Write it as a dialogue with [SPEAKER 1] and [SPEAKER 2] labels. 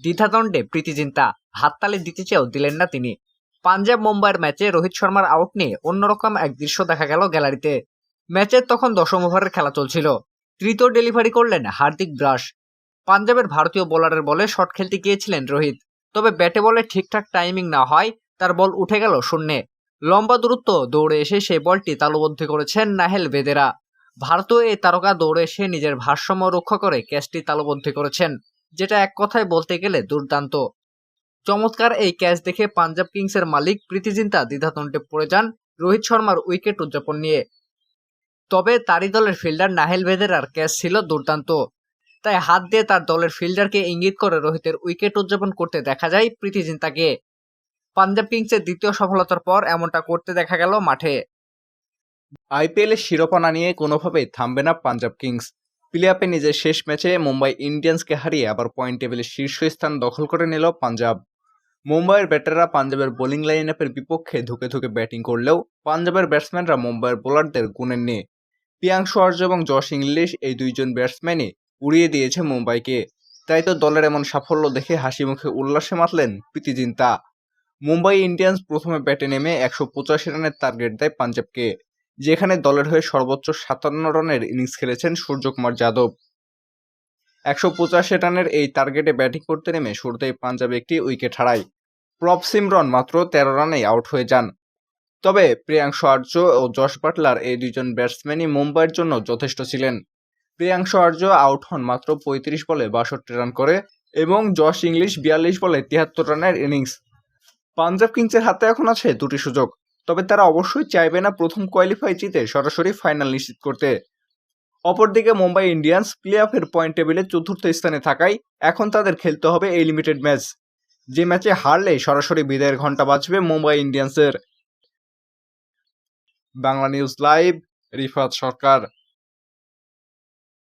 [SPEAKER 1] দ্বিধাদ্বন্দ্বে প্রীতি জিন্তা, হাততালি দিতে চেয়েও দিলেন না তিনি। পাঞ্জাব মুম্বাইয়ের ম্যাচে রোহিত শর্মার আউট নিয়ে অন্যরকম এক দৃশ্য দেখা গেল গ্যালারিতে। ম্যাচের তখন 10ম ওভারের খেলা চলছিল। তৃতীয় ডেলিভারি করলেন হার্দিক ব্রাশ। পাঞ্জাবের ভারতীয় বোলারের বলে শট খেলতে গিয়েছিলেন রোহিত, তবে ব্যাটে বলে ঠিকঠাক টাইমিং না হয় তার বল উঠে গেল শূন্যে। লম্বা দূরত্ব দৌড়ে এসে সেই বলটি তালুবদ্ধ করেছেন নাহেল বেদেরা। ভারতীয় এই তারকা দৌড়ে এসে নিজের ভারসাম্য রক্ষা করে ক্যাচটি তালুবদ্ধ করেছেন, যেটা এক কথায় বলতে গেলে দুর্দান্ত। চমৎকার এই ক্যাচ দেখে পাঞ্জাব কিংসের মালিক প্রীতি জিন্তা দ্বিধাদ্বন্দ্বে পড়ে যান রোহিত শর্মার উইকেট উদযাপন নিয়ে। তবে তারই দলের ফিল্ডার নাহেল বেদেরার ক্যাচ ছিল দুর্দান্ত, তাই হাত দিয়ে তার দলের ফিল্ডারকে ইঙ্গিত করে রোহিতের উইকেট উদযাপন করতে দেখা যায় প্রীতি জিন্তাকে। পাঞ্জাব কিংসের দ্বিতীয় সফলতার পর এমনটা করতে দেখা গেল মাঠে।
[SPEAKER 2] আইপিএলের শিরোপা না নিয়ে কোনোভাবেই থামবে না পাঞ্জাব কিংস। প্লে অফে নিজের শেষ ম্যাচে মুম্বাই ইন্ডিয়ান্সকে হারিয়ে আবার পয়েন্ট টেবিলের শীর্ষস্থান দখল করে নিল পাঞ্জাব। মুম্বাইয়ের ব্যাটাররা পাঞ্জাবের বোলিং লাইন আপের বিপক্ষে ধুকে ধুকে ব্যাটিং করলেও পাঞ্জাবের ব্যাটসম্যানরা মুম্বাইয়ের বোলারদের গুণেননি। প্রিয়াংশু আর্য এবং জশ ইংলিশ এই দুইজন ব্যাটসম্যানই উড়িয়ে দিয়েছে মুম্বাইকে। তাই তো দলের এমন সাফল্য দেখে হাসি মুখে উল্লাসে মাতলেন প্রীতি জিন্তা। মুম্বাই ইন্ডিয়ান্স প্রথমে ব্যাটে নেমে 185 রানের টার্গেট দেয় পাঞ্জাবকে, যেখানে দলের হয়ে সর্বোচ্চ 57 রানের ইনিংস খেলেছেন সূর্যকুমার যাদব। 185 রানের এই টার্গেটে ব্যাটিং করতে নেমে শুরুতেই পাঞ্জাব একটি উইকেট হারায়। প্রভ সিমরন মাত্র 13 রানেই আউট হয়ে যান। তবে প্রিয়াংশু আর্য ও জশ বাটলার এই দুইজন ব্যাটসম্যানই মুম্বাইয়ের জন্য যথেষ্ট ছিলেন। প্রিয়াংশু আর্য আউট হন মাত্র 35 বলে 62 রান করে এবং জশ ইংলিশ 42 বলে 73 রানের ইনিংস। পাঞ্জাব কিংসের হাতে এখন আছে দুটি সুযোগ, তবে তারা অবশ্যই চাইবে না প্রথম কোয়ালিফাই জিতে সরাসরি ফাইনাল নিশ্চিত করতে। অপরদিকে মুম্বাই ইন্ডিয়ান্স প্লে অফের পয়েন্ট টেবিলে চতুর্থ স্থানে থাকায় এখন তাদের খেলতে হবে এই লিমিটেড ম্যাচ, যে ম্যাচে হারলে সরাসরি বিদায়ের ঘন্টা বাজবে মুম্বাই ইন্ডিয়ান্সের। বাংলা নিউজ লাইভ, রিফাত সরকার।